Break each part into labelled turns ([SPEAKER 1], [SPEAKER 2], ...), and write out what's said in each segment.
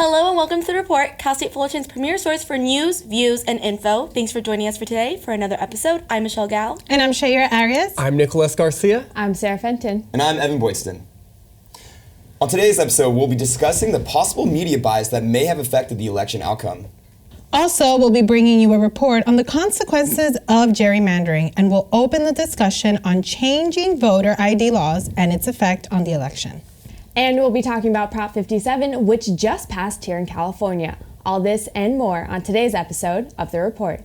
[SPEAKER 1] Hello and welcome to The Report, Cal State Fullerton's premier source for news, views, and info. Thanks for joining us for today for another episode. I'm Michelle Gal.
[SPEAKER 2] And I'm Shayra Arias.
[SPEAKER 3] I'm Nicholas Garcia.
[SPEAKER 4] I'm Sarah Fenton.
[SPEAKER 5] And I'm Evan Boydston. On today's episode, we'll be discussing the possible media bias that may have affected the election outcome.
[SPEAKER 2] Also, we'll be bringing you a report on the consequences of gerrymandering, and we'll open the discussion on changing voter ID laws and its effect on the election.
[SPEAKER 4] And we'll be talking about Prop 57, which just passed here in California. All this and more on today's episode of The Report.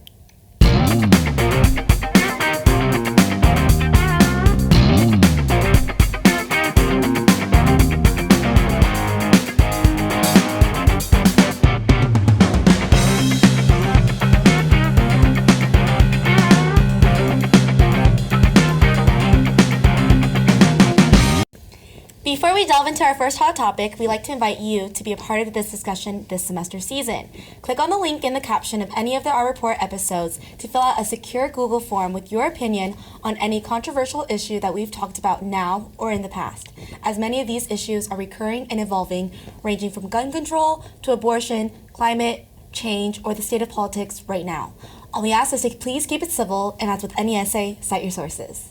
[SPEAKER 1] Before we delve into our first hot topic, we'd like to invite you to be a part of this discussion this semester season. Click on the link in the caption of any of Our Report episodes to fill out a secure Google form with your opinion on any controversial issue that we've talked about now or in the past, as many of these issues are recurring and evolving, ranging from gun control to abortion, climate change, or the state of politics right now. All we ask is to please keep it civil, and as with any essay, cite your sources.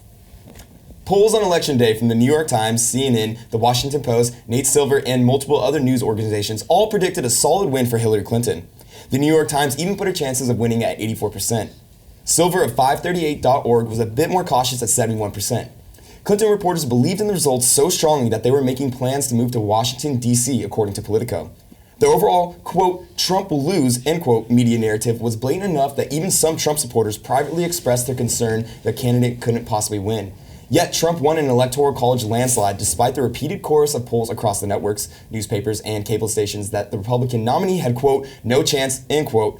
[SPEAKER 5] Polls on Election Day from the New York Times, CNN, The Washington Post, Nate Silver, and multiple other news organizations all predicted a solid win for Hillary Clinton. The New York Times even put her chances of winning at 84%. Silver of 538.org was a bit more cautious at 71%. Clinton reporters believed in the results so strongly that they were making plans to move to Washington, D.C., according to Politico. The overall, quote, Trump will lose, end quote, media narrative was blatant enough that even some Trump supporters privately expressed their concern the candidate couldn't possibly win. Yet Trump won an electoral college landslide despite the repeated chorus of polls across the networks, newspapers, and cable stations that the Republican nominee had, quote, no chance, end quote.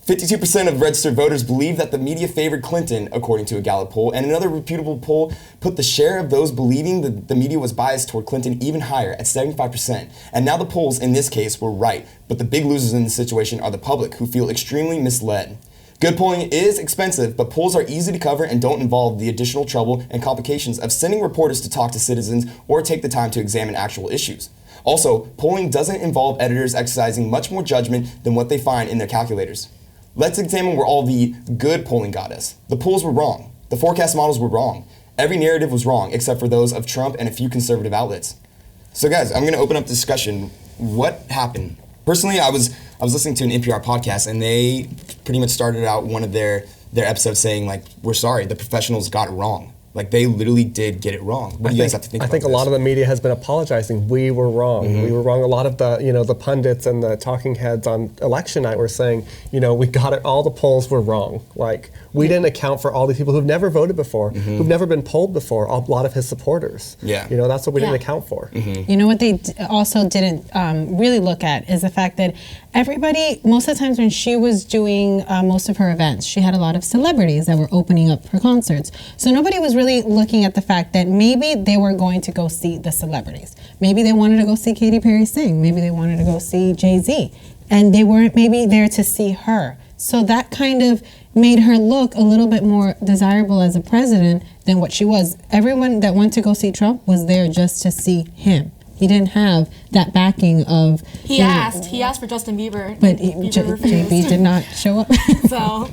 [SPEAKER 5] 52% of registered voters believe that the media favored Clinton, according to a Gallup poll, and another reputable poll put the share of those believing the media was biased toward Clinton even higher, at 75%. And now the polls in this case were right, but the big losers in this situation are the public, who feel extremely misled. Good polling is expensive, but polls are easy to cover and don't involve the additional trouble and complications of sending reporters to talk to citizens or take the time to examine actual issues. Also, polling doesn't involve editors exercising much more judgment than what they find in their calculators. Let's examine where all the good polling got us. The polls were wrong. The forecast models were wrong. Every narrative was wrong, except for those of Trump and a few conservative outlets. So guys, I'm gonna open up the discussion. What happened? Personally, I was listening to an NPR podcast, and they pretty much started out one of their episodes saying, like, we're sorry, the professionals got it wrong. Like, they literally did get it wrong. What do you guys have to think about this?
[SPEAKER 3] I think a lot of the media has been apologizing. We were wrong. Mm-hmm. We were wrong. A lot of the pundits and the talking heads on election night were saying, we got it. All the polls were wrong. Like, we didn't account for all these people who've never voted before, who've never been polled before, a lot of his supporters.
[SPEAKER 5] Yeah.
[SPEAKER 3] That's what we didn't account for.
[SPEAKER 2] Mm-hmm. You know what they also didn't really look at is the fact that everybody, most of the times when she was doing most of her events, she had a lot of celebrities that were opening up her concerts. So nobody was really looking at the fact that maybe they were going to go see the celebrities. Maybe they wanted to go see Katy Perry sing. Maybe they wanted to go see Jay-Z. And they weren't maybe there to see her. So that kind of made her look a little bit more desirable as a president than what she was. Everyone that went to go see Trump was there just to see him. He didn't have that backing of...
[SPEAKER 1] He asked for Justin Bieber.
[SPEAKER 2] But JB did not show up.
[SPEAKER 1] So,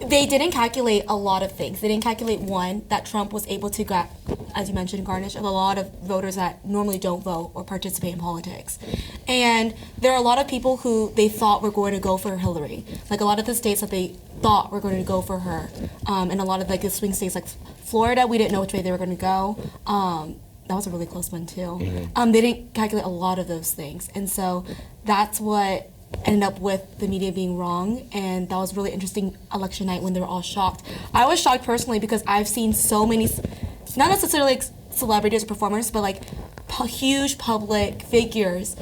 [SPEAKER 1] they didn't calculate a lot of things. They didn't calculate, one, that Trump was able to get, as you mentioned, garnish a lot of voters that normally don't vote or participate in politics. And there are a lot of people who they thought were going to go for Hillary. Like, a lot of the states that they thought were going to go for her. And a lot of, the swing states, like Florida, we didn't know which way they were going to go. That was a really close one, too. Mm-hmm. They didn't calculate a lot of those things. And so that's what ended up with the media being wrong, and that was really interesting election night when they were all shocked. I was shocked personally because I've seen so many, not necessarily celebrities or performers, but huge public figures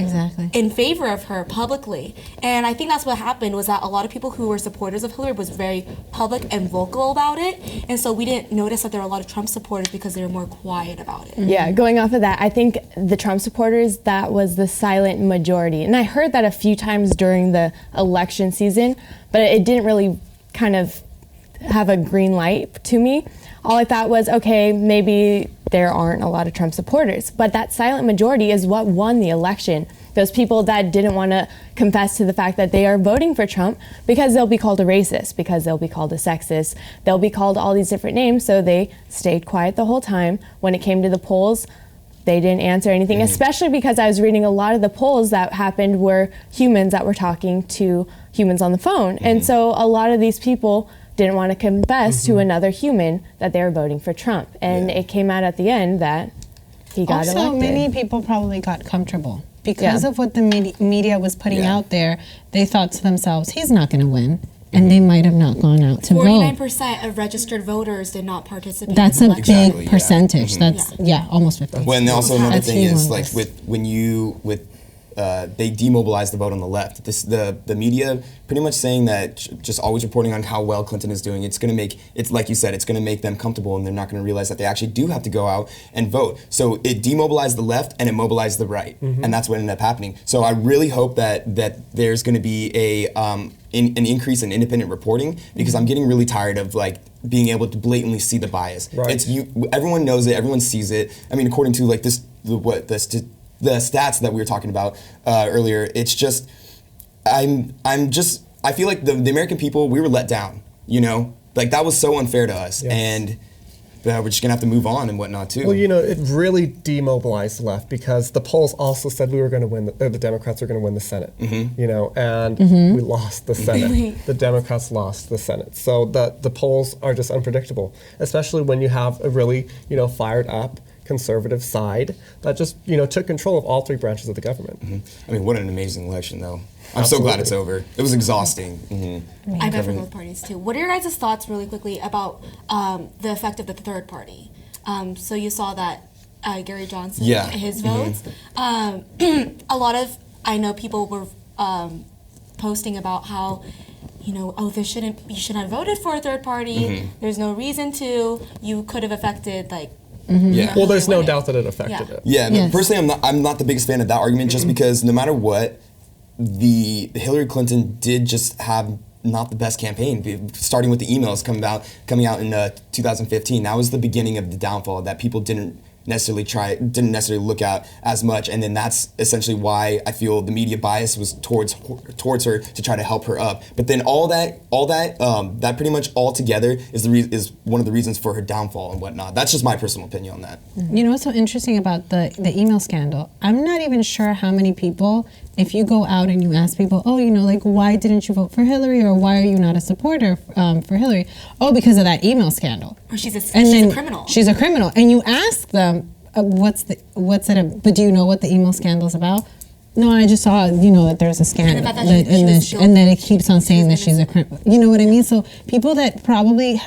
[SPEAKER 1] in favor of her publicly. And I think that's what happened, was that a lot of people who were supporters of Hillary was very public and vocal about it. And so we didn't notice that there were a lot of Trump supporters because they were more quiet about it.
[SPEAKER 4] Mm-hmm. Yeah, going off of that, I think the Trump supporters, that was the silent majority. And I heard that a few times during the election season, but it didn't really kind of have a green light to me. All I thought was, okay, maybe there aren't a lot of Trump supporters. But that silent majority is what won the election. those people that didn't want to confess to the fact that they are voting for Trump because they'll be called a racist, because they'll be called a sexist, they'll be called all these different names, so they stayed quiet the whole time. When it came to the polls, they didn't answer anything, especially because I was reading a lot of the polls that happened were humans that were talking to humans on the phone. And so a lot of these people didn't want to confess to another human that they were voting for Trump. And it came out at the end that he got
[SPEAKER 2] also,
[SPEAKER 4] elected.
[SPEAKER 2] many people probably got comfortable because
[SPEAKER 4] Yeah.
[SPEAKER 2] of what the media was putting out there. They thought to themselves, he's not going to win. And they might have not gone out to vote.
[SPEAKER 1] 49% of registered voters did not participate.
[SPEAKER 2] That's
[SPEAKER 1] in
[SPEAKER 2] a
[SPEAKER 1] the election.
[SPEAKER 2] big percentage. That's, almost 50.
[SPEAKER 5] Well, and also another
[SPEAKER 2] That's
[SPEAKER 5] thing is
[SPEAKER 2] humongous.
[SPEAKER 5] like they demobilized the vote on the left. The media pretty much saying that just always reporting on how well Clinton is doing. It's going to make, it's like you said, it's going to make them comfortable, and they're not going to realize that they actually do have to go out and vote. So it demobilized the left and it mobilized the right, and that's what ended up happening. So I really hope that there's going to be an increase in independent reporting, because I'm getting really tired of like being able to blatantly see the bias.
[SPEAKER 3] Right.
[SPEAKER 5] Everyone knows it, everyone sees it. I mean, according to like the stats that we were talking about earlier, it's just I feel like the American people, we were let down, you know? Like that was so unfair to us.
[SPEAKER 3] Yes.
[SPEAKER 5] And we're just gonna have to move on and whatnot too.
[SPEAKER 3] Well, you know, it really demobilized the left because the polls also said we were going to win, the Democrats were going to win the Senate, you know, and we lost the Senate. The Democrats lost the Senate. So the polls are just unpredictable, especially when you have a really, you know, fired up conservative side that just, you know, took control of all three branches of the government.
[SPEAKER 5] I mean, what an amazing election though. I'm so glad it's over. It was exhausting.
[SPEAKER 1] I bet for both parties too. What are your guys' thoughts, really quickly, about the effect of the third party? So you saw that Gary Johnson, his votes. A lot of, I know people were posting about how, you know, you shouldn't have voted for a third party. There's no reason to. You could have affected like.
[SPEAKER 3] Well, there's no doubt that it affected it.
[SPEAKER 5] Yeah,
[SPEAKER 2] Yes.
[SPEAKER 5] personally, I'm not the biggest fan of that argument, just because no matter what, the Hillary Clinton did just have not the best campaign. Starting with the emails coming out in 2015, that was the beginning of the downfall. That people didn't necessarily look at as much, and then that's essentially why I feel the media bias was towards her to try to help her up. But then all that pretty much all together is one of the reasons for her downfall and whatnot. That's just my personal opinion on that.
[SPEAKER 2] You know what's so interesting about the email scandal? I'm not even sure how many people, if you go out and you ask people, oh, you know, like, why didn't you vote for Hillary, or why are you not a supporter for Hillary? Oh, because of that email scandal.
[SPEAKER 1] Or she's a criminal.
[SPEAKER 2] She's a criminal. And you ask them, what's it, but do you know what the email scandal is about? No, I just saw, you know, that there's a scandal,
[SPEAKER 1] about that
[SPEAKER 2] and then it keeps on saying that she's a criminal. You know what I mean? So people that probably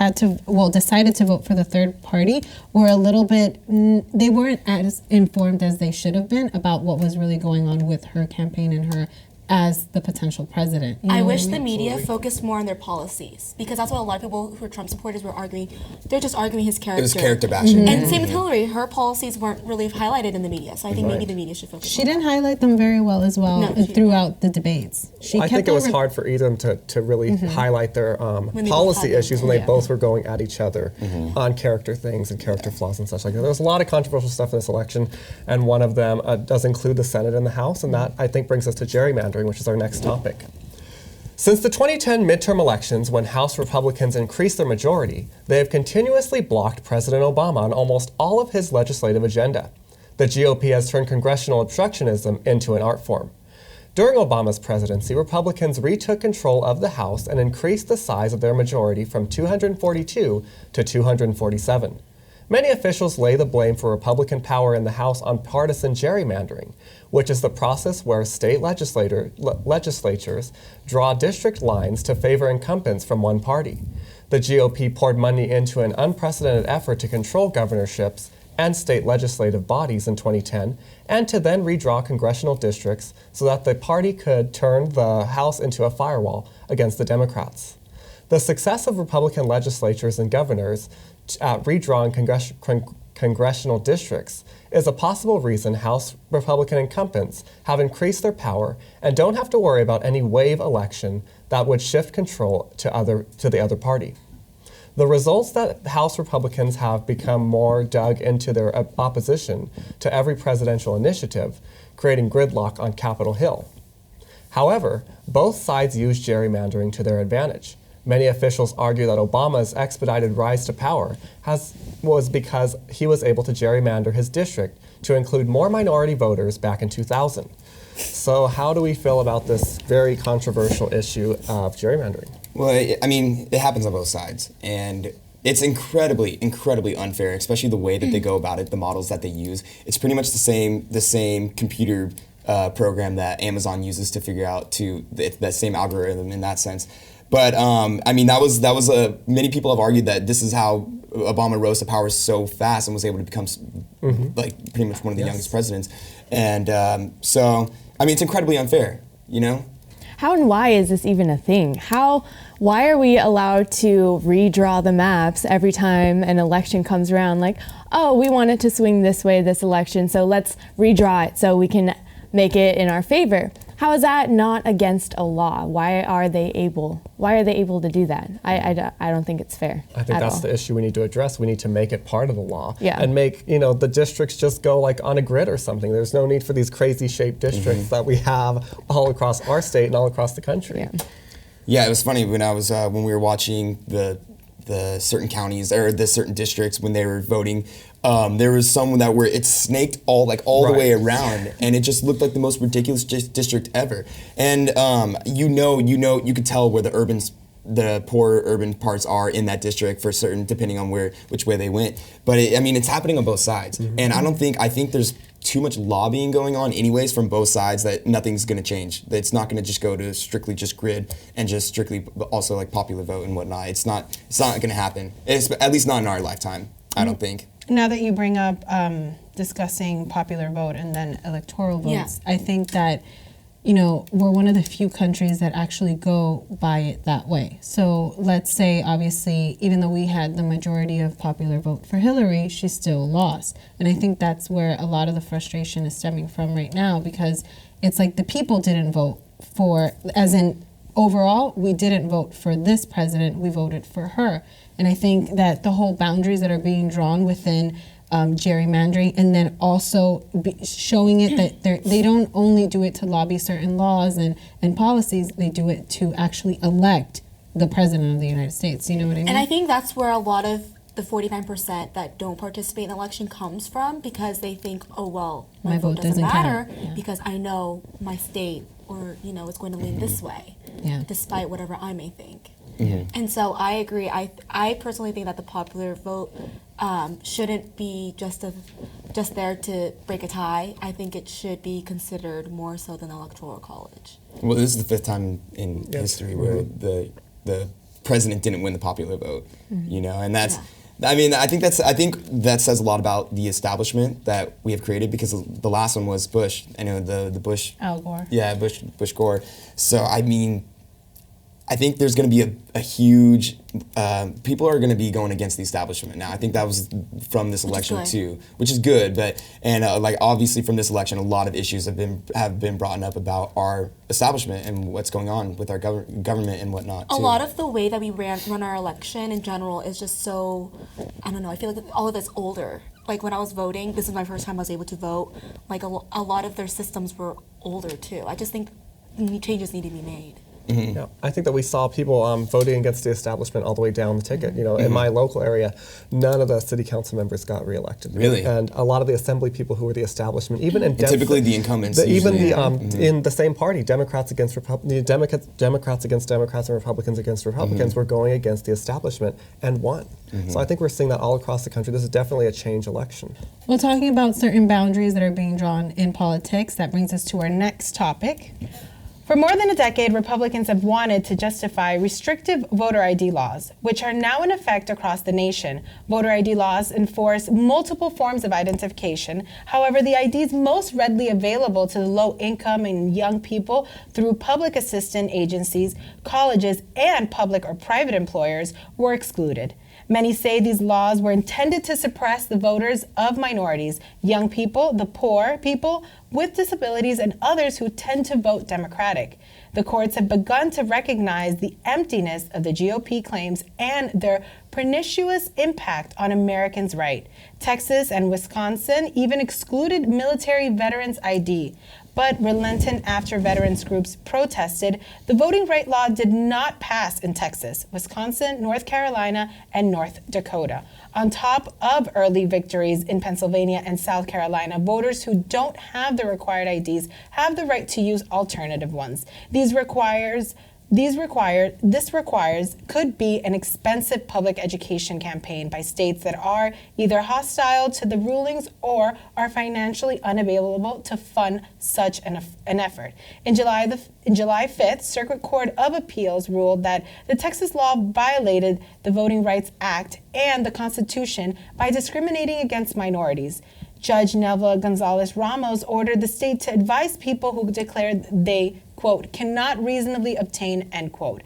[SPEAKER 2] decided to vote for the third party were a little bit, they weren't as informed as they should have been about what was really going on with her campaign and her as the potential president. You know
[SPEAKER 1] I
[SPEAKER 2] what
[SPEAKER 1] wish
[SPEAKER 2] mean?
[SPEAKER 1] the media focused more on their policies, because that's what a lot of people who are Trump supporters were arguing. They're just arguing his character.
[SPEAKER 5] It was character bashing.
[SPEAKER 1] And same with Hillary. Her policies weren't really highlighted in the media, so I think maybe the media should focus.
[SPEAKER 2] She didn't highlight them very well as well
[SPEAKER 1] No, she
[SPEAKER 2] throughout the debates.
[SPEAKER 3] I think it was hard for either of them to really highlight their
[SPEAKER 1] they both
[SPEAKER 3] policy
[SPEAKER 1] had them.
[SPEAKER 3] issues when they both were going at each other on character things and character flaws and such like that. There was a lot of controversial stuff in this election, and one of them does include the Senate and the House, and that, I think, brings us to gerrymandering, which is our next topic. Since the 2010 midterm elections, when House Republicans increased their majority, they have continuously blocked President Obama on almost all of his legislative agenda. The GOP has turned congressional obstructionism into an art form. During Obama's presidency, Republicans retook control of the House and increased the size of their majority from 242 to 247. Many officials lay the blame for Republican power in the House on partisan gerrymandering, which is the process where state legislatures draw district lines to favor incumbents from one party. The GOP poured money into an unprecedented effort to control governorships and state legislative bodies in 2010, and to then redraw congressional districts so that the party could turn the House into a firewall against the Democrats. The success of Republican legislatures and governors redrawing congressional districts is a possible reason House Republican incumbents have increased their power and don't have to worry about any wave election that would shift control to the other party. The results that House Republicans have become more dug into their opposition to every presidential initiative creating gridlock on Capitol Hill. However, both sides used gerrymandering to their advantage. Many officials argue that Obama's expedited rise to power was because he was able to gerrymander his district to include more minority voters back in 2000. So how do we feel about this very controversial issue of gerrymandering?
[SPEAKER 5] Well, I mean, it happens on both sides, and it's incredibly, incredibly unfair, especially the way that they go about it, the models that they use. It's pretty much the same computer program that Amazon uses to figure out that same algorithm in that sense. But I mean, that was many people have argued that this is how Obama rose to power so fast and was able to become like pretty much one of the youngest presidents. And so, I mean, it's incredibly unfair, you know?
[SPEAKER 4] How and why is this even a thing? Why are we allowed to redraw the maps every time an election comes around? Like, oh, we want it to swing this way this election, so let's redraw it so we can make it in our favor. How is that not against a law? Why are they able to do that? I don't think it's fair.
[SPEAKER 3] I think that's the issue we need to address. We need to make it part of the law and make the districts just go like on a grid or something. There's no need for these crazy shaped districts that we have all across our state and all across the country.
[SPEAKER 5] Yeah, it was funny when we were watching the certain counties or the certain districts when they were voting. There was some that were it snaked all the way around, and it just looked like the most ridiculous district ever. And you could tell where the poor urban parts are in that district for certain, depending on which way they went. But it's happening on both sides, and I think there's too much lobbying going on anyways from both sides that nothing's going to change. It's not going to just go to strictly just grid and just strictly also like popular vote and whatnot. It's not going to happen. At least not in our lifetime, I don't think.
[SPEAKER 2] Now that you bring up discussing popular vote and then electoral votes, I think that we're one of the few countries that actually go by it that way. So let's say, obviously, even though we had the majority of popular vote for Hillary, she still lost. And I think that's where a lot of the frustration is stemming from right now, because it's like the people didn't vote for, as in overall, we didn't vote for this president, we voted for her. And I think that the whole boundaries that are being drawn within gerrymandering, and then also showing it that they don't only do it to lobby certain laws and policies, they do it to actually elect the president of the United States. You know what I mean?
[SPEAKER 1] And I think that's where a lot of the 49% that don't participate in the election comes from, because they think, oh, well, my vote doesn't matter because I know my state or, is going to lean this way, despite whatever I may think. And so I agree. I personally think that the popular vote shouldn't be just there to break a tie. I think it should be considered more so than the Electoral College.
[SPEAKER 5] Well, this is the fifth time in history where the president didn't win the popular vote. And that's. I think that says a lot about the establishment that we have created, because the last one was Bush. The Bush. Al Gore. Yeah, Bush Gore. So I think there's going to be a huge, people are going to be going against the establishment now. I think that was from this election too, which is good. But obviously from this election, a lot of issues have been brought up about our establishment and what's going on with our government and whatnot.
[SPEAKER 1] A lot of the way that we run our election in general is just so, I don't know. I feel like all of it's older. Like when I was voting, this is my first time I was able to vote. Like a lot of their systems were older too. I just think changes need to be made.
[SPEAKER 3] Yeah, I think that we saw people voting against the establishment all the way down the ticket. In my local area, none of the city council members got reelected.
[SPEAKER 5] Really?
[SPEAKER 3] And a lot of the assembly people who were the establishment, even in
[SPEAKER 5] typically the incumbents,
[SPEAKER 3] in the same party, Democrats against Democrats against Democrats and Republicans against Republicans were going against the establishment and won. So I think we're seeing that all across the country. This is definitely a change election.
[SPEAKER 2] Well, talking about certain boundaries that are being drawn in politics, that brings us to our next topic. For more than a decade, Republicans have wanted to justify restrictive voter ID laws, which are now in effect across the nation. Voter ID laws enforce multiple forms of identification. However, the IDs most readily available to the low-income and young people through public assistance agencies, colleges, and public or private employers were excluded. Many say these laws were intended to suppress the voters of minorities, young people, the poor, people with disabilities, and others who tend to vote Democratic. The courts have begun to recognize the emptiness of the GOP claims and their pernicious impact on Americans' right. Texas and Wisconsin even excluded military veterans' ID. But relenting after veterans groups protested, the voting right law did not pass in Texas, Wisconsin, North Carolina, and North Dakota. On top of early victories in Pennsylvania and South Carolina, voters who don't have the required IDs have the right to use alternative ones. This requires could be an expensive public education campaign by states that are either hostile to the rulings or are financially unavailable to fund such an effort. In July 5th, Circuit Court of Appeals ruled that the Texas law violated the Voting Rights Act and the Constitution by discriminating against minorities. Judge Nelva Gonzalez Ramos ordered the state to advise people who declared they, quote, cannot reasonably obtain, end quote,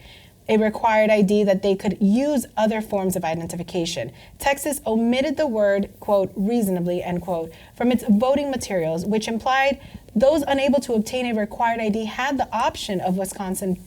[SPEAKER 2] a required ID that they could use other forms of identification. Texas omitted the word, quote, reasonably, end quote, from its voting materials, which implied those unable to obtain a required ID had the option of Wisconsin.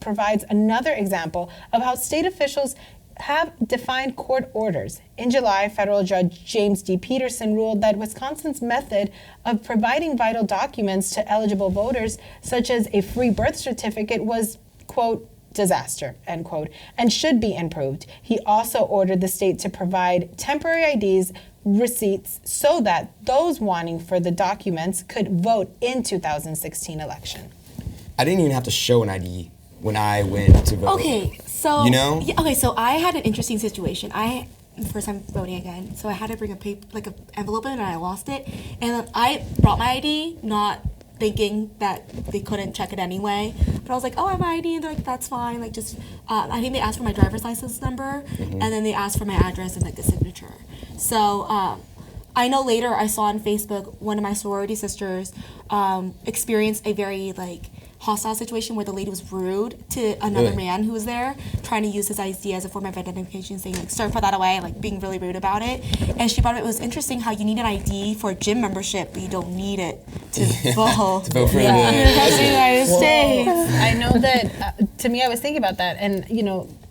[SPEAKER 2] Provides another example of how state officials have defined court orders. In July, federal judge James D. Peterson ruled that Wisconsin's method of providing vital documents to eligible voters, such as a free birth certificate, was, quote, disaster, end quote, and should be improved. He also ordered the state to provide temporary IDs receipts so that those wanting for the documents could vote in 2016 election.
[SPEAKER 5] I didn't even have to show an ID when I went to vote.
[SPEAKER 1] Okay, so
[SPEAKER 5] You know?
[SPEAKER 1] Yeah, okay, so I had an interesting situation. First time voting again, so I had to bring a paper, like an envelope in, and I lost it. And then I brought my ID, not thinking that they couldn't check it anyway. But I was like, oh, I have my ID, and they're like, that's fine. Like, just I think they asked for my driver's license number, and then they asked for my address and like the signature. So I know later I saw on Facebook one of my sorority sisters experienced a very hostile situation where the lady was rude to another man who was there, trying to use his ID as a form of identification, saying sir, put that away, being really rude about it. And she brought up, it was interesting how you need an ID for a gym membership, but you don't need it to vote.
[SPEAKER 5] To vote for
[SPEAKER 1] the United States.
[SPEAKER 2] I know that, to me, I was thinking about that, and,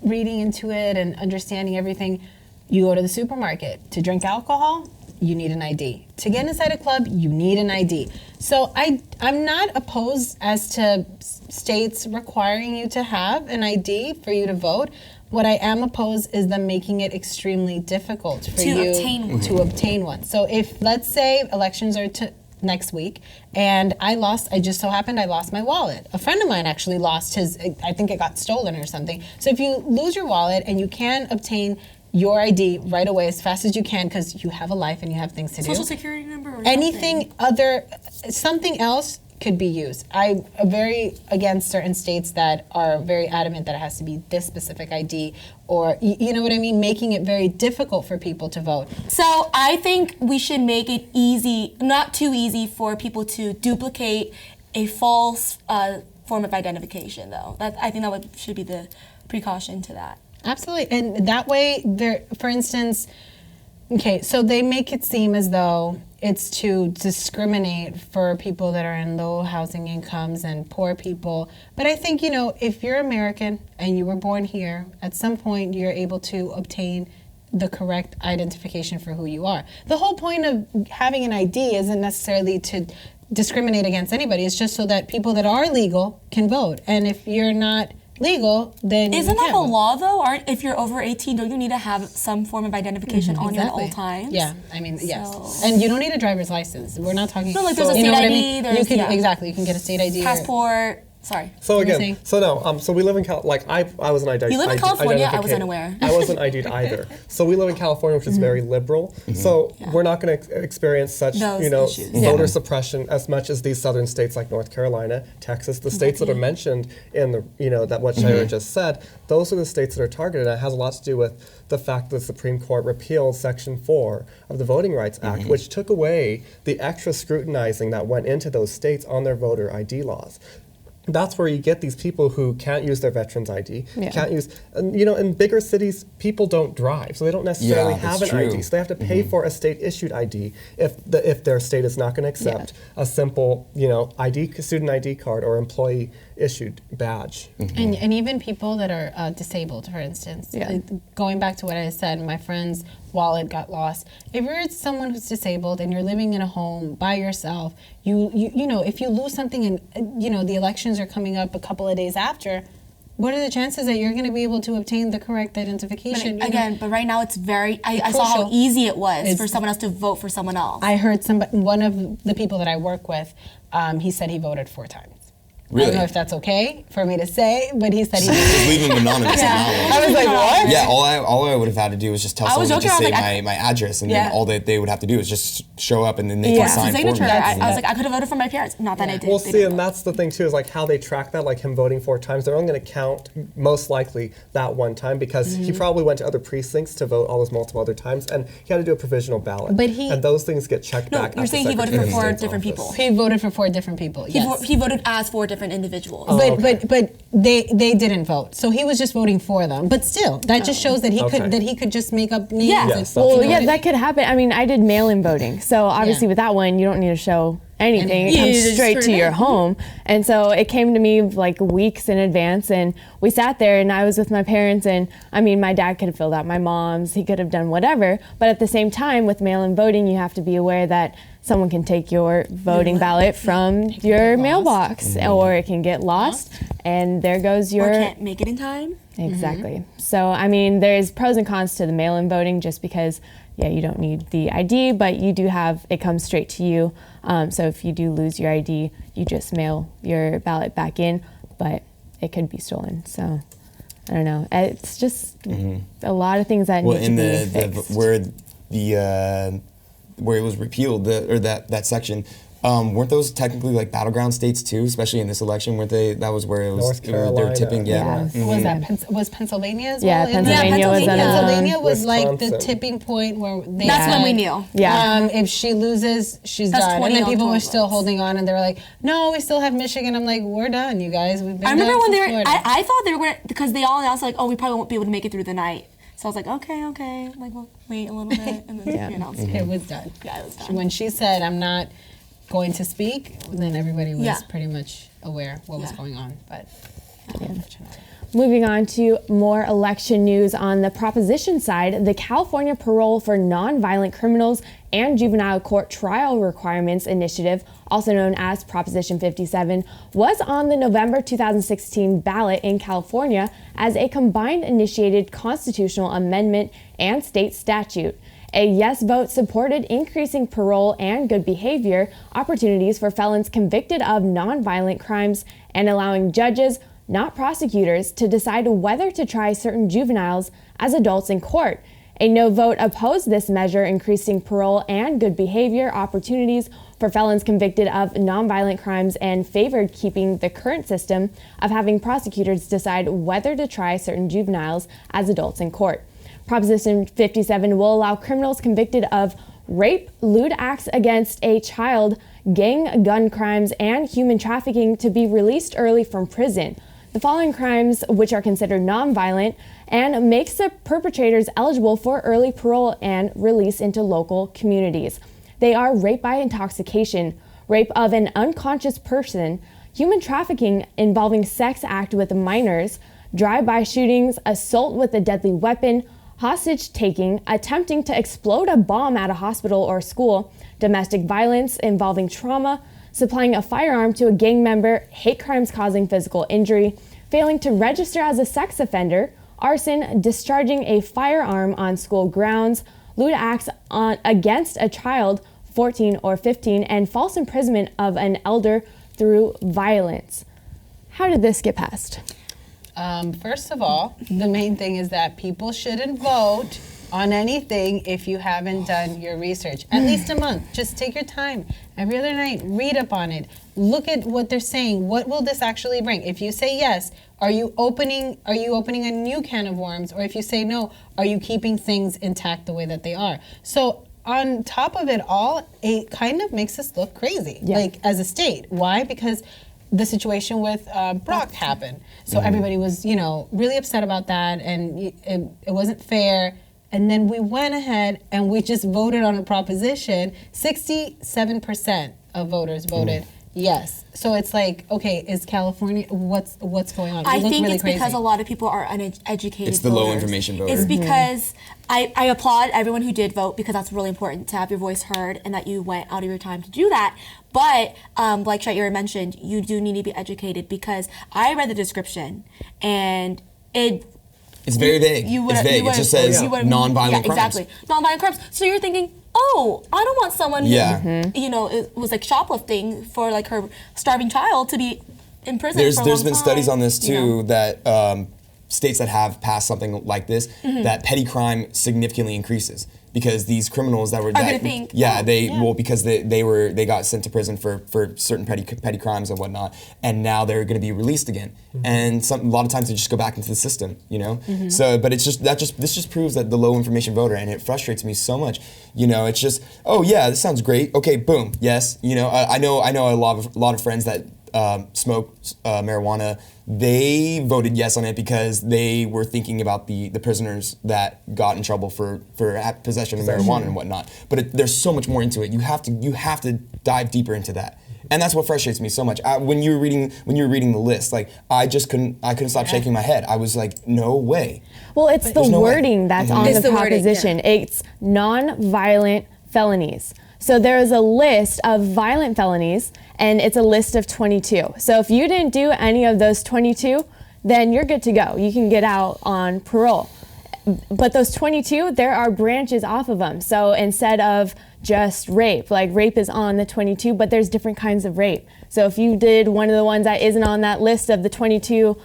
[SPEAKER 2] reading into it and understanding everything. You go to the supermarket to drink alcohol, you need an ID. To get inside a club, you need an ID. So I'm not opposed as to states requiring you to have an ID for you to vote. What I am opposed is them making it extremely difficult for you to obtain one. So if, let's say, elections are next week, and I just so happened I lost my wallet. A friend of mine actually lost his, I think it got stolen or something. So if you lose your wallet and you can't obtain your ID right away as fast as you can because you have a life and you have things to do.
[SPEAKER 1] Social security number or
[SPEAKER 2] something else could be used. I'm very against certain states that are very adamant that it has to be this specific ID, or you know what I mean, making it very difficult for people to vote.
[SPEAKER 1] So I think we should make it easy, not too easy, for people to duplicate a false form of identification, though. I think that should be the precaution to that.
[SPEAKER 2] Absolutely, and that way, for instance, okay, so they make it seem as though it's to discriminate for people that are in low housing incomes and poor people. But I think, if you're American and you were born here, at some point you're able to obtain the correct identification for who you are. The whole point of having an ID isn't necessarily to discriminate against anybody. It's just so that people that are legal can vote. And if you're not legal, then
[SPEAKER 1] isn't that the law though? If you're over 18, don't you need to have some form of identification on you at all times?
[SPEAKER 2] Yeah, I mean, yes. And you don't need a driver's license. We're not talking.
[SPEAKER 1] No, there's a state ID.
[SPEAKER 2] Exactly, you can get a state ID.
[SPEAKER 1] Passport. Sorry.
[SPEAKER 3] So again, so we live in I was an ID.
[SPEAKER 1] You live in California. I was unaware.
[SPEAKER 3] I wasn't ID'd either. So we live in California, which is very liberal. So we're not going to experience such voter suppression as much as these southern states like North Carolina, Texas, the states that are mentioned in the that what Shira just said. Those are the states that are targeted. And it has a lot to do with the fact that the Supreme Court repealed Section 4 of the Voting Rights Act, which took away the extra scrutinizing that went into those states on their voter ID laws. that's where you get these people who can't use their veterans ID,
[SPEAKER 4] Yeah.
[SPEAKER 3] can't use, and, you know, in bigger cities, people don't drive, so they don't necessarily
[SPEAKER 5] Yeah,
[SPEAKER 3] have
[SPEAKER 5] that's
[SPEAKER 3] an ID,
[SPEAKER 5] true.
[SPEAKER 3] so they have to pay for a state-issued ID if their state is not going to accept a simple, you know, student ID card or employee-issued badge.
[SPEAKER 2] And even people that are disabled, for instance.
[SPEAKER 4] Yeah.
[SPEAKER 2] Going back to what I said, my friend's wallet got lost. If you're someone who's disabled and you're living in a home by yourself, you know, if you lose something and, you know, the elections are coming up a couple of days after, what are the chances that you're going to be able to obtain the correct identification?
[SPEAKER 1] But right now it's very. I saw how
[SPEAKER 2] crucial.
[SPEAKER 1] easy it was
[SPEAKER 2] It's-
[SPEAKER 1] for someone else to vote for someone else.
[SPEAKER 2] I heard one of the people that I work with, he said he voted 4 times. I
[SPEAKER 5] Really?
[SPEAKER 2] don't know if that's okay for me to say, but he said he
[SPEAKER 5] Just leave them anonymous on that one.
[SPEAKER 2] I was like, what?
[SPEAKER 5] Yeah, all I would have had to do was just tell
[SPEAKER 1] I was
[SPEAKER 5] someone to
[SPEAKER 1] joking,
[SPEAKER 5] just
[SPEAKER 1] I
[SPEAKER 5] say
[SPEAKER 1] was like,
[SPEAKER 5] my address, and
[SPEAKER 1] Yeah.
[SPEAKER 5] then all that they would have to do is just show up, and then they
[SPEAKER 4] Yeah.
[SPEAKER 5] can sign for me.
[SPEAKER 1] signature. I was like, I could have voted for my parents. Not that I did.
[SPEAKER 3] Well,
[SPEAKER 1] they
[SPEAKER 3] see,
[SPEAKER 1] didn't
[SPEAKER 3] and
[SPEAKER 1] vote.
[SPEAKER 3] that's the thing too, is like how they track that, like him voting 4 times. They're only going to count most likely that one time because he probably went to other precincts to vote all those multiple other times, and he had to do a provisional ballot.
[SPEAKER 2] But he-
[SPEAKER 3] and those things get checked
[SPEAKER 1] No,
[SPEAKER 3] back.
[SPEAKER 1] you're
[SPEAKER 3] at the
[SPEAKER 1] saying he voted
[SPEAKER 3] Secretary
[SPEAKER 1] for
[SPEAKER 3] of
[SPEAKER 1] 4
[SPEAKER 3] State's
[SPEAKER 1] different
[SPEAKER 3] office.
[SPEAKER 1] people.
[SPEAKER 2] He voted for 4 different people. Yes.
[SPEAKER 1] He voted as 4 different individuals.
[SPEAKER 2] But they didn't vote, so he was just voting for them. But still, that just shows that he
[SPEAKER 3] Okay.
[SPEAKER 2] could just make up names.
[SPEAKER 1] Yeah.
[SPEAKER 2] and-
[SPEAKER 3] Yes, that's
[SPEAKER 4] Well,
[SPEAKER 3] what
[SPEAKER 4] yeah,
[SPEAKER 3] it
[SPEAKER 4] that could happen. I mean, I did mail-in voting, so obviously
[SPEAKER 2] Yeah.
[SPEAKER 4] with that one, you don't need to show anything. It
[SPEAKER 1] Yeah, you
[SPEAKER 4] comes
[SPEAKER 1] just
[SPEAKER 4] straight
[SPEAKER 1] turn
[SPEAKER 4] to
[SPEAKER 1] it
[SPEAKER 4] your
[SPEAKER 1] in.
[SPEAKER 4] home. And so it came to me like weeks in advance, and we sat there, and I was with my parents, and I mean, my dad could have filled out my mom's, he could have done whatever, but at the same time, with mail-in voting, you have to be aware that someone can take your voting ballot from your
[SPEAKER 2] get
[SPEAKER 4] mailbox, or it can get lost, and there goes your...
[SPEAKER 1] Or can't make it in time.
[SPEAKER 4] Exactly. So, I mean, there's pros and cons to the mail-in voting just because, yeah, you don't need the ID, but you do have, it comes straight to you. So if you do lose your ID, you just mail your ballot back in, but it could be stolen. So, I don't know. It's just a lot of things that
[SPEAKER 5] Well,
[SPEAKER 4] need
[SPEAKER 5] in
[SPEAKER 4] to be
[SPEAKER 5] the
[SPEAKER 4] fixed.
[SPEAKER 5] where it was repealed, that section, weren't those technically like battleground states too? Especially in this election, weren't they? That was where it was.
[SPEAKER 3] North
[SPEAKER 5] they were
[SPEAKER 3] Carolina.
[SPEAKER 5] tipping. Yeah.
[SPEAKER 4] Yeah.
[SPEAKER 2] Was that was Pennsylvania as
[SPEAKER 4] Yeah,
[SPEAKER 2] well? in that?
[SPEAKER 4] Pennsylvania
[SPEAKER 1] was another one.
[SPEAKER 2] Pennsylvania was like the
[SPEAKER 3] Wisconsin.
[SPEAKER 2] tipping point where they
[SPEAKER 1] That's when
[SPEAKER 2] had,
[SPEAKER 1] we knew.
[SPEAKER 4] Yeah.
[SPEAKER 2] If she loses, she's
[SPEAKER 1] That's
[SPEAKER 2] done.
[SPEAKER 1] 20
[SPEAKER 2] And then people were
[SPEAKER 1] on
[SPEAKER 2] still
[SPEAKER 1] votes.
[SPEAKER 2] holding on, and they were like, "No, we still have Michigan." I'm like, "We're done, you guys. We've been."
[SPEAKER 1] I remember
[SPEAKER 2] done
[SPEAKER 1] when they
[SPEAKER 2] since
[SPEAKER 1] were.
[SPEAKER 2] Florida."
[SPEAKER 1] I thought they were going to, because they all announced like, oh, we probably won't be able to make it through the night. So I was like, okay, like we'll wait a little bit, and then
[SPEAKER 4] Yeah.
[SPEAKER 1] they announced
[SPEAKER 2] It was done.
[SPEAKER 1] Yeah, it was done.
[SPEAKER 2] When she said, "I'm not going to speak," then everybody was
[SPEAKER 1] Yeah.
[SPEAKER 2] pretty much aware what was
[SPEAKER 1] Yeah.
[SPEAKER 2] going on. But unfortunately.
[SPEAKER 4] Moving on to more election news on the proposition side, the California Parole for Nonviolent Criminals and Juvenile Court Trial Requirements Initiative, also known as Proposition 57, was on the November 2016 ballot in California as a combined initiated constitutional amendment and state statute. A yes vote supported increasing parole and good behavior opportunities for felons convicted of nonviolent crimes and allowing judges, not prosecutors, to decide whether to try certain juveniles as adults in court. A no vote opposed this measure, increasing parole and good behavior opportunities for felons convicted of nonviolent crimes, and favored keeping the current system of having prosecutors decide whether to try certain juveniles as adults in court. Proposition 57 will allow criminals convicted of rape, lewd acts against a child, gang, gun crimes, and human trafficking to be released early from prison. The following crimes, which are considered nonviolent, and makes the perpetrators eligible for early parole and release into local communities. They are rape by intoxication, rape of an unconscious person, human trafficking involving sex act with minors, drive-by shootings, assault with a deadly weapon, hostage taking, attempting to explode a bomb at a hospital or school, domestic violence involving trauma, supplying a firearm to a gang member, hate crimes causing physical injury, failing to register as a sex offender, arson, discharging a firearm on school grounds, lewd acts against a child 14 or 15, and false imprisonment of an elder through violence. How did this get passed?
[SPEAKER 2] First of all, the main thing is that people shouldn't vote on anything if you haven't done your research. At least a month. Just take your time. Every other night, read up on it. Look at what they're saying. What will this actually bring? If you say yes, are you opening a new can of worms? Or if you say no, are you keeping things intact the way that they are? So on top of it all, it kind of makes us look crazy,
[SPEAKER 4] Yeah.
[SPEAKER 2] like as a state. Why? Because the situation with Brock happened. So everybody was, really upset about that, and it wasn't fair. And then we went ahead and we just voted on a proposition. 67% of voters voted yes. So it's like, okay, is California, what's going on?
[SPEAKER 1] I
[SPEAKER 2] It looked
[SPEAKER 1] think
[SPEAKER 2] really
[SPEAKER 1] it's
[SPEAKER 2] crazy.
[SPEAKER 1] because a lot of people are uneducated.
[SPEAKER 5] It's the low
[SPEAKER 1] voters.
[SPEAKER 5] information voter.
[SPEAKER 1] It's because I applaud everyone who did vote, because that's really important to have your voice heard and that you went out of your time to do that. But like Shaira mentioned, you do need to be educated, because I read the description and
[SPEAKER 5] It's very vague. It's vague. It just says non-violent crimes.
[SPEAKER 1] Exactly. Non-violent crimes. So you're thinking, oh, I don't want someone who, it was like shoplifting for like her starving child to be in prison for a long
[SPEAKER 5] There's been
[SPEAKER 1] time,
[SPEAKER 5] studies on this too, that states that have passed something like this, that petty crime significantly increases. Because these criminals that were because they got sent to prison for certain petty crimes and whatnot, and now they're going to be released again. And a lot of times they just go back into the system, So, but this just proves that the low information voter, and it frustrates me so much. It's just, oh yeah, this sounds great. Okay, boom, yes. I know a lot of friends that smoke marijuana. They voted yes on it because they were thinking about the prisoners that got in trouble for possession of marijuana and whatnot. But there's so much more into it. You have to dive deeper into that, and that's what frustrates me so much. When you were reading the list, like I couldn't stop shaking my head. I was like, no way.
[SPEAKER 4] Well, it's the wording that's on the proposition. It's non-violent felonies. So there is a list of violent felonies, and it's a list of 22. So if you didn't do any of those 22, then you're good to go. You can get out on parole. But those 22, there are branches off of them. So instead of just rape, like rape is on the 22, but there's different kinds of rape. So if you did one of the ones that isn't on that list of the 22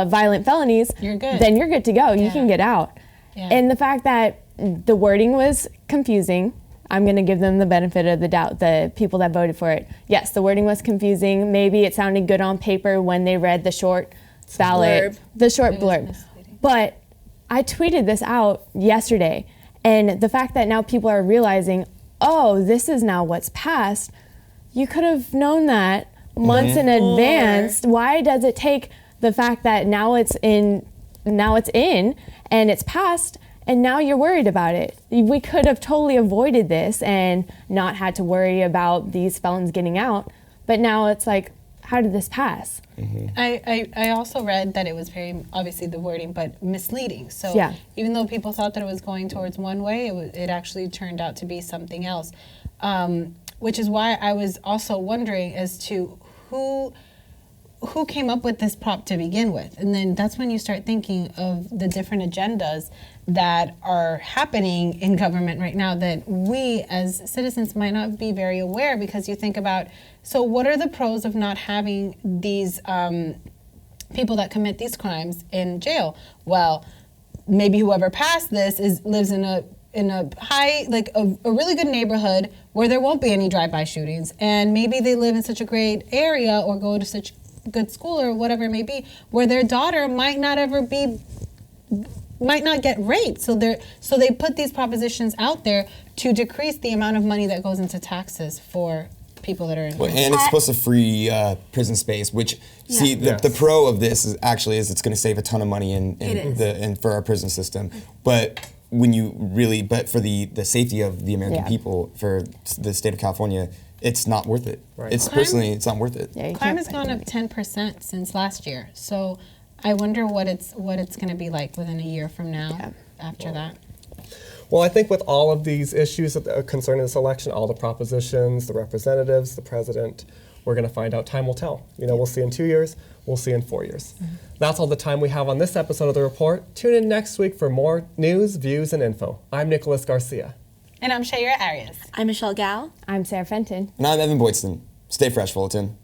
[SPEAKER 4] violent felonies,
[SPEAKER 2] you're good.
[SPEAKER 4] Then you're good to go. You can get out. Yeah. And the fact that the wording was confusing, I'm going to give them the benefit of the doubt, the people that voted for it. Yes, the wording was confusing. Maybe it sounded good on paper when they read the short ballot, the short blurb. But I tweeted this out yesterday, and the fact that now people are realizing, oh, this is now what's passed, you could have known that months in advance. Why does it take the fact that now it's in and it's passed, and now you're worried about it? We could have totally avoided this and not had to worry about these felons getting out. But now it's like, how did this pass?
[SPEAKER 2] I also read that it was very, obviously the wording, but misleading. So even though people thought that it was going towards one way, it actually turned out to be something else. Which is why I was also wondering as to who came up with this prop to begin with. And then that's when you start thinking of the different agendas that are happening in government right now that we as citizens might not be very aware, because you think about, so what are the pros of not having these people that commit these crimes in jail? Well, maybe whoever passed this lives in a high, like a really good neighborhood where there won't be any drive-by shootings, and maybe they live in such a great area or go to such good school or whatever it may be, where their daughter might not get raped. So they put these propositions out there to decrease the amount of money that goes into taxes for people that are in.
[SPEAKER 5] Well, and it's supposed to free prison space, which the pro of this is it's going to save a ton of money in for our prison system, but. But for the safety of the American people, for the state of California, it's not worth it. Right. It's not worth it.
[SPEAKER 2] Yeah, crime has gone up 10% since last year. So I wonder what it's going to be like within a year from now after that.
[SPEAKER 3] Well, I think with all of these issues concerning this election, all the propositions, the representatives, the president, we're going to find out. Time will tell. We'll see in 2 years. We'll see in 4 years. That's all the time we have on this episode of The Report. Tune in next week for more news, views, and info. I'm Nicholas Garcia.
[SPEAKER 2] And I'm Shaira Arias.
[SPEAKER 1] I'm Michelle Gao.
[SPEAKER 4] I'm Sarah Fenton.
[SPEAKER 5] And I'm Evan Boydston. Stay fresh, Fullerton.